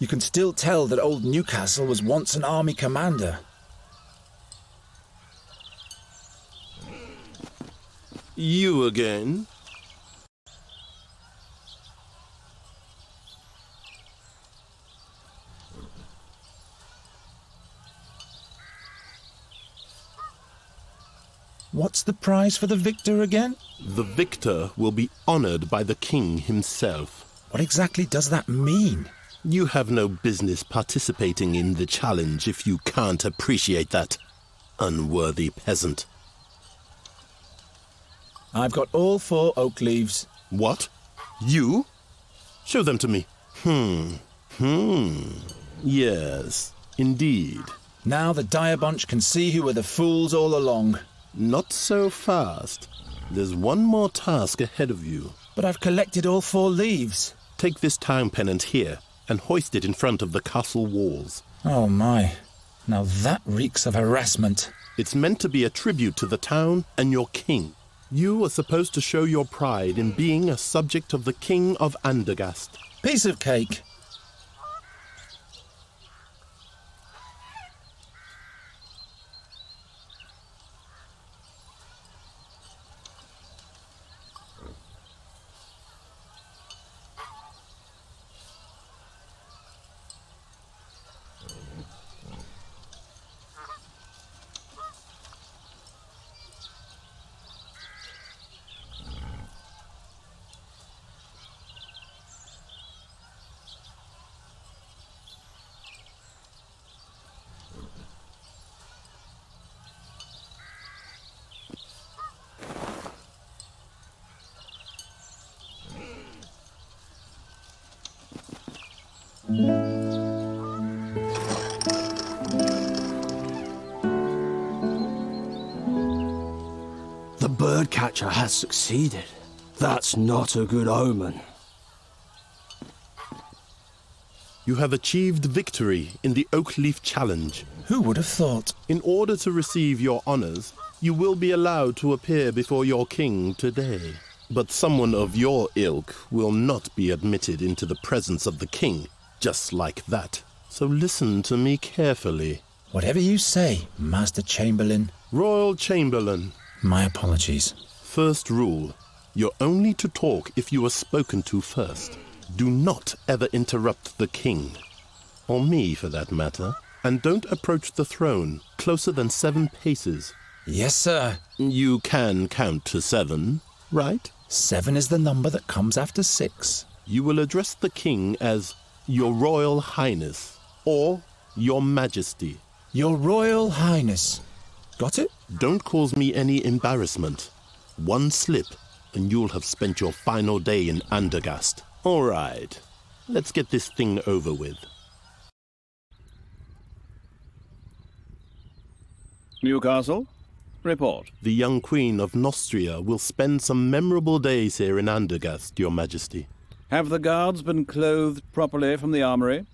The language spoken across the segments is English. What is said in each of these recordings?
You can still tell that old Newcastle was once an army commander. You again? What's the prize for the victor again? The victor will be honored by the king himself. What exactly does that mean? You have no business participating in the challenge if you can't appreciate that, unworthy peasant. I've got all 4 oak leaves. What? You? Show them to me. Yes, indeed. Now the dire bunch can see who were the fools all along. Not so fast. There's one more task ahead of you. But I've collected all 4 leaves. Take this town pennant here and hoist it in front of the castle walls. Oh my. Now that reeks of harassment. It's meant to be a tribute to the town and your king. You are supposed to show your pride in being a subject of the King of Andergast. Piece of cake. The birdcatcher has succeeded. That's not a good omen. You have achieved victory in the Oak Leaf Challenge. Who would have thought? In order to receive your honors, you will be allowed to appear before your king today. But someone of your ilk will not be admitted into the presence of the king, just like that. So listen to me carefully. Whatever you say, Master Chamberlain. Royal Chamberlain. My apologies. First rule, you're only to talk if you are spoken to first. Do not ever interrupt the king, or me for that matter, and don't approach the throne closer than 7 paces. Yes, sir. You can count to 7, right? 7 is the number that comes after 6. You will address the king as Your Royal Highness, or Your Majesty. Your Royal Highness. Got it? Don't cause me any embarrassment. One slip, and you'll have spent your final day in Andergast. All right, let's get this thing over with. Newcastle, report. The young Queen of Nostria will spend some memorable days here in Andergast, Your Majesty. Have the guards been clothed properly from the armory?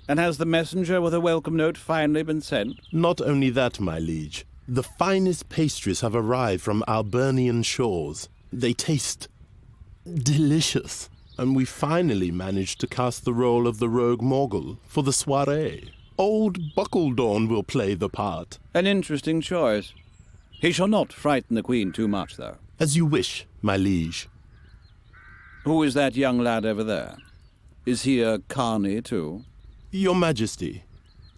And has the messenger with a welcome note finally been sent? Not only that, my liege. The finest pastries have arrived from Albernian shores. They taste delicious. And we finally managed to cast the role of the rogue Morgul for the soirée. Old Buckledorn will play the part. An interesting choice. He shall not frighten the Queen too much, though. As you wish, my liege. Who is that young lad over there? Is he a carny, too? Your Majesty,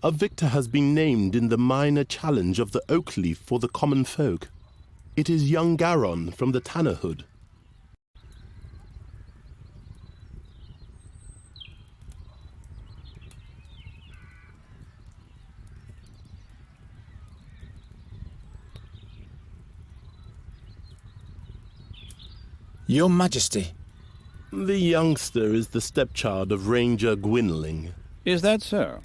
a victor has been named in the minor challenge of the Oak Leaf for the common folk. It is young Garon from the Tannerhood. Your Majesty. The youngster is the stepchild of Ranger Gwynling. Is that so?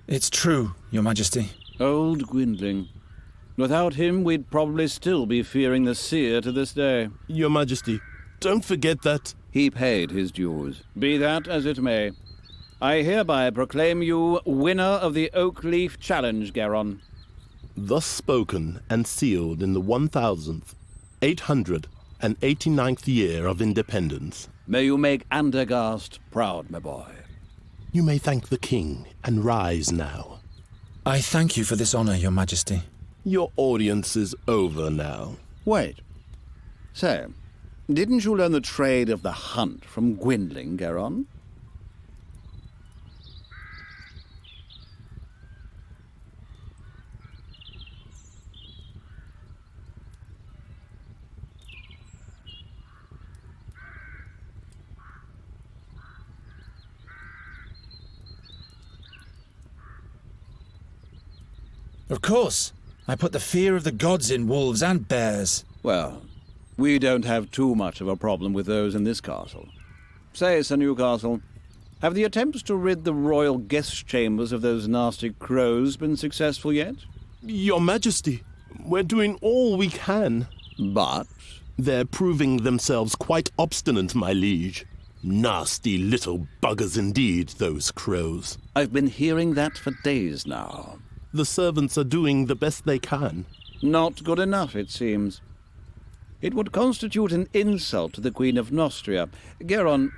It's true, Your Majesty. Old Gwynling. Without him, we'd probably still be fearing the seer to this day. Your Majesty, don't forget that... He paid his dues. Be that as it may. I hereby proclaim you winner of the Oak Leaf Challenge, Garon. Thus spoken and sealed in the 1,800 an 89th year of independence. May you make Andergast proud, my boy. You may thank the king and rise now. I thank you for this honor, Your Majesty. Your audience is over now. Wait. Say, didn't you learn the trade of the hunt from Gwendling, Garon? Of course. I put the fear of the gods in wolves and bears. Well, we don't have too much of a problem with those in this castle. Say, Sir Newcastle, have the attempts to rid the royal guest chambers of those nasty crows been successful yet? Your Majesty, we're doing all we can. But They're proving themselves quite obstinate, my liege. Nasty little buggers indeed, those crows. I've been hearing that for days now. The servants are doing the best they can. Not good enough, it seems. It would constitute an insult to the Queen of Nostria. Garon,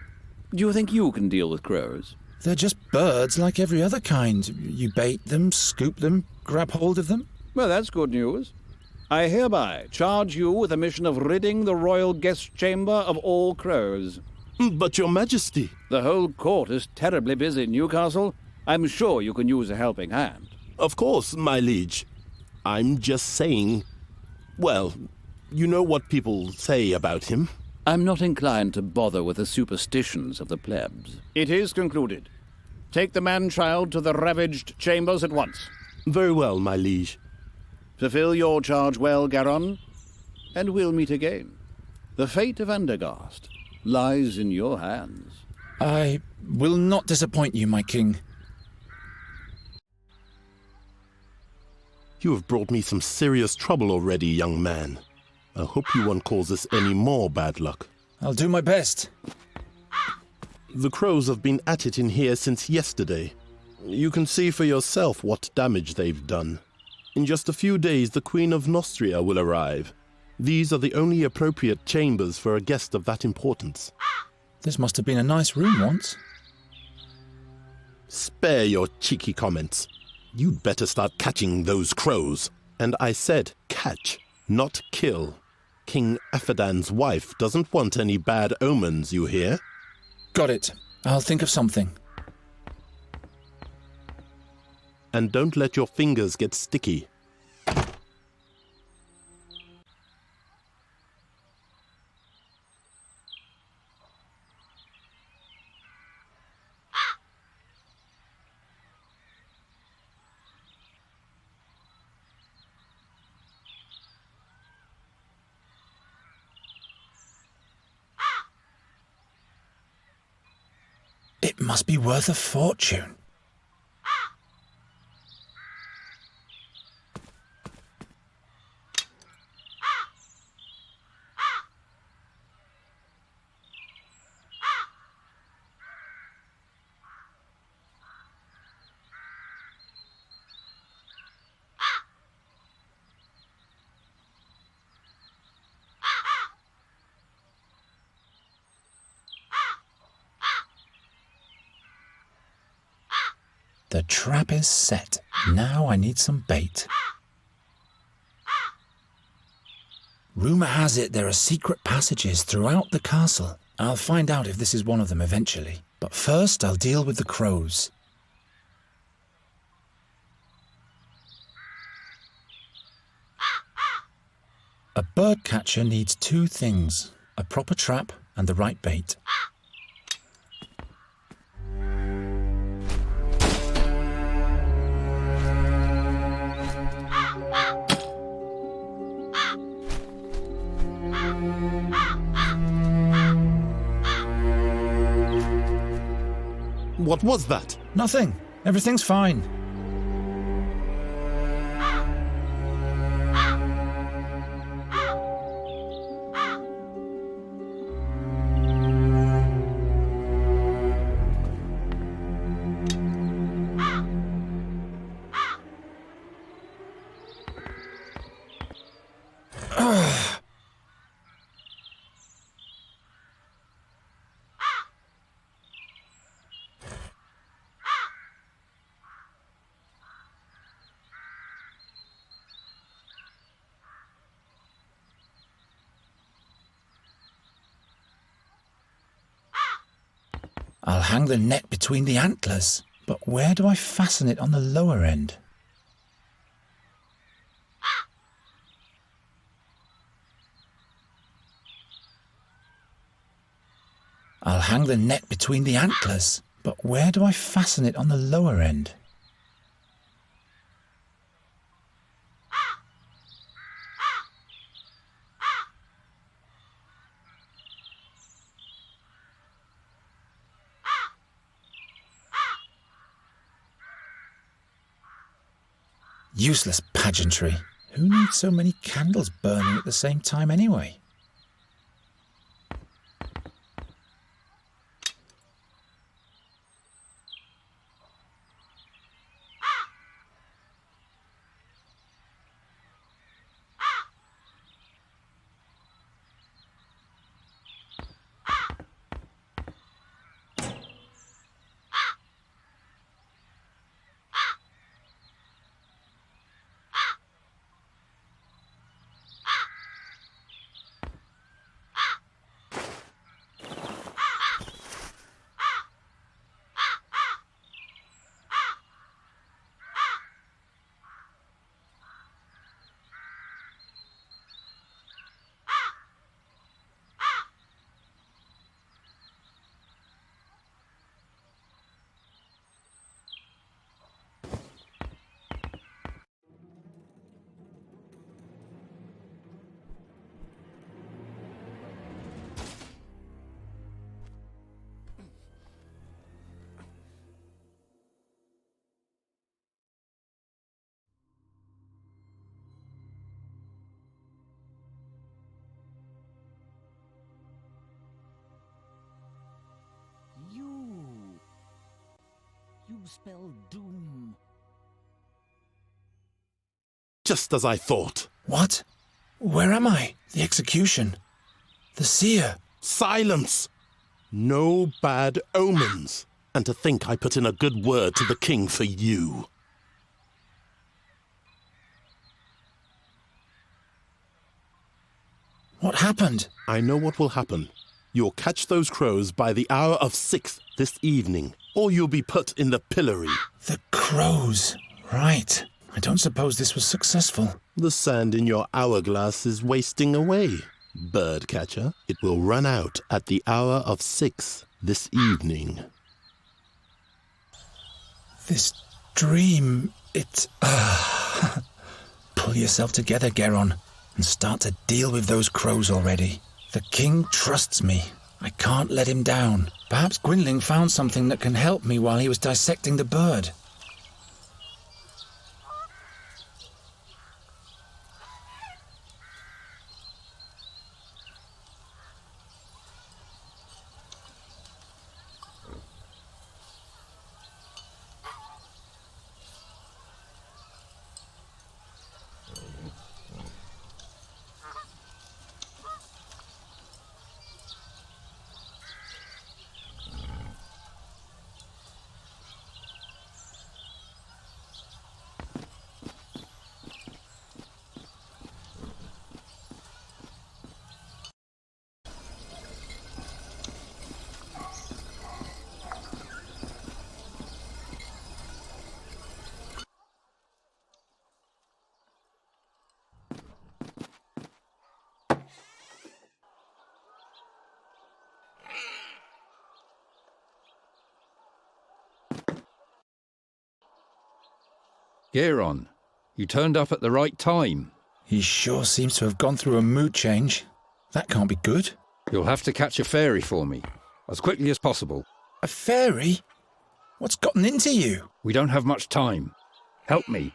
do you think you can deal with crows? They're just birds like every other kind. You bait them, scoop them, grab hold of them. Well, that's good news. I hereby charge you with the mission of ridding the royal guest chamber of all crows. But your Majesty... The whole court is terribly busy, Newcastle. I'm sure you can use a helping hand. Of course, my liege. I'm just saying... Well, you know what people say about him. I'm not inclined to bother with the superstitions of the plebs. It is concluded. Take the man-child to the ravaged chambers at once. Very well, my liege. Fulfill your charge well, Garon, and we'll meet again. The fate of Andergast lies in your hands. I will not disappoint you, my king. You have brought me some serious trouble already, young man. I hope you won't cause us any more bad luck. I'll do my best. The crows have been at it in here since yesterday. You can see for yourself what damage they've done. In just a few days, the Queen of Nostria will arrive. These are the only appropriate chambers for a guest of that importance. This must have been a nice room once. Spare your cheeky comments. You'd better start catching those crows. And I said catch, not kill. King Ephedan's wife doesn't want any bad omens, you hear? Got it. I'll think of something. And don't let your fingers get sticky. It must be worth a fortune. The trap is set. Now I need some bait. Rumour has it there are secret passages throughout the castle. I'll find out if this is one of them eventually. But first I'll deal with the crows. A bird catcher needs two things: a proper trap and the right bait. What was that? Nothing. Everything's fine. I'll hang the net between the antlers, but where do I fasten it on the lower end? I'll hang the net between the antlers, but where do I fasten it on the lower end? Useless pageantry. Who needs so many candles burning at the same time anyway? You spell doom. Just as I thought. What? Where am I? The execution. The seer. Silence! No bad omens. And to think I put in a good word to the king for you. What happened? I know what will happen. You'll catch those crows by the hour of 6 this evening, or you'll be put in the pillory. The crows. Right. I don't suppose this was successful. The sand in your hourglass is wasting away, birdcatcher. It will run out at the hour of 6 this evening. This dream, it... Pull yourself together, Geron, and start to deal with those crows already. The king trusts me. I can't let him down. Perhaps Gwynling found something that can help me while he was dissecting the bird. Geron, you turned up at the right time. He sure seems to have gone through a mood change. That can't be good. You'll have to catch a fairy for me, as quickly as possible. A fairy? What's gotten into you? We don't have much time. Help me.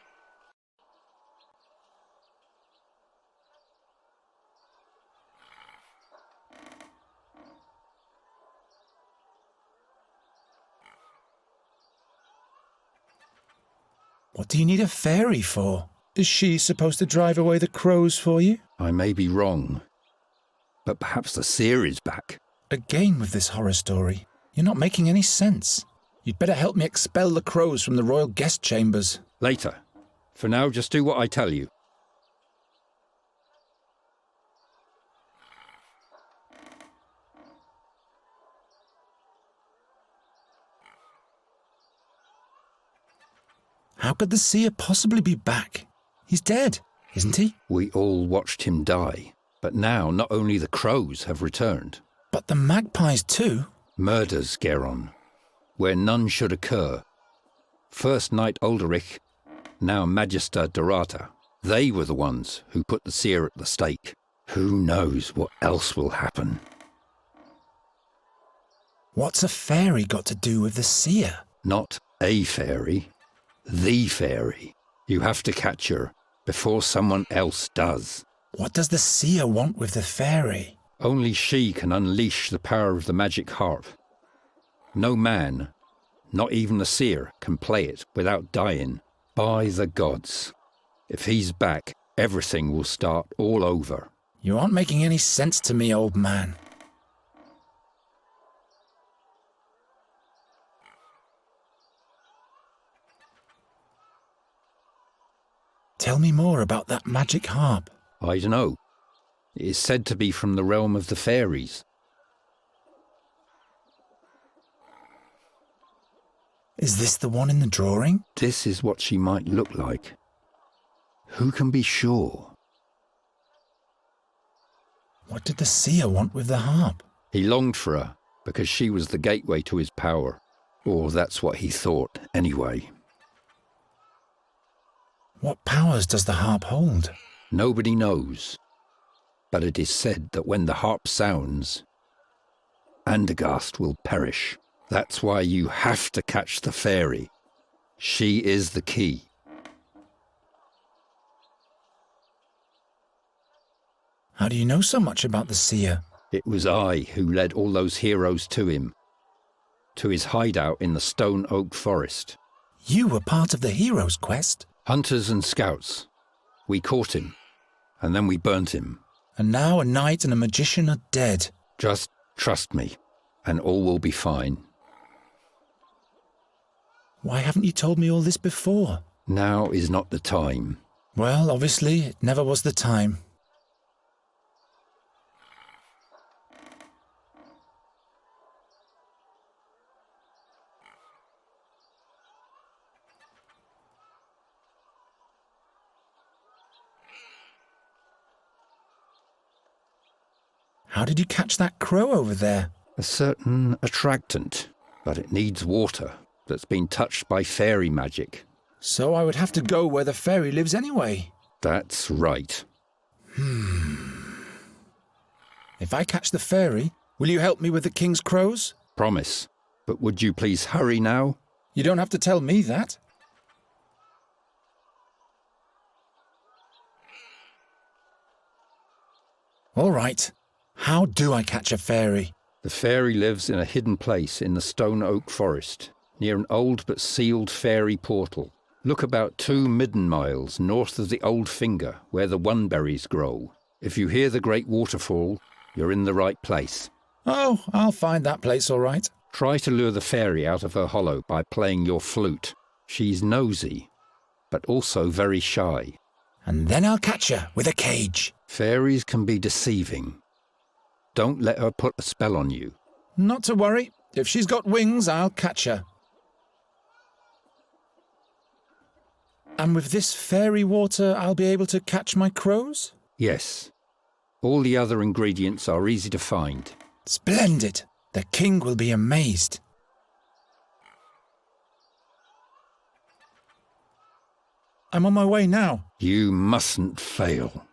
What do you need a fairy for? Is she supposed to drive away the crows for you? I may be wrong, but perhaps the seer is back. Again with this horror story. You're not making any sense. You'd better help me expel the crows from the royal guest chambers. Later. For now, just do what I tell you. How could the seer possibly be back? He's dead, isn't he? We all watched him die, but now not only the crows have returned. But the magpies too? Murders, Geron, where none should occur. First Knight Ulderich, now Magister Dorata. They were the ones who put the seer at the stake. Who knows what else will happen? What's a fairy got to do with the seer? Not a fairy, the fairy. You have to catch her before someone else does. What does the seer want with the fairy? Only she can unleash the power of the magic harp. No man, not even the seer, can play it without dying. By the gods. If he's back, everything will start all over. You aren't making any sense to me, old man. Tell me more about that magic harp. I don't know. It is said to be from the realm of the fairies. Is this the one in the drawing? This is what she might look like. Who can be sure? What did the seer want with the harp? He longed for her because she was the gateway to his power. Or that's what he thought, anyway. What powers does the harp hold? Nobody knows. But it is said that when the harp sounds, Andergast will perish. That's why you have to catch the fairy. She is the key. How do you know so much about the seer? It was I who led all those heroes to him, to his hideout in the Stone Oak Forest. You were part of the hero's quest? Hunters and scouts. We caught him, and then we burnt him. And now a knight and a magician are dead. Just trust me, and all will be fine. Why haven't you told me all this before? Now is not the time. Well, obviously, it never was the time. How did you catch that crow over there? A certain attractant, but it needs water that's been touched by fairy magic. So I would have to go where the fairy lives anyway. That's right. If I catch the fairy, will you help me with the king's crows? Promise. But would you please hurry now? You don't have to tell me that. All right. How do I catch a fairy? The fairy lives in a hidden place in the Stone Oak Forest, near an old but sealed fairy portal. Look about 2 midden miles north of the Old Finger, where the oneberries grow. If you hear the great waterfall, you're in the right place. Oh, I'll find that place all right. Try to lure the fairy out of her hollow by playing your flute. She's nosy, but also very shy. And then I'll catch her with a cage. Fairies can be deceiving. Don't let her put a spell on you. Not to worry. If she's got wings, I'll catch her. And with this fairy water, I'll be able to catch my crows? Yes. All the other ingredients are easy to find. Splendid. The king will be amazed. I'm on my way now. You mustn't fail.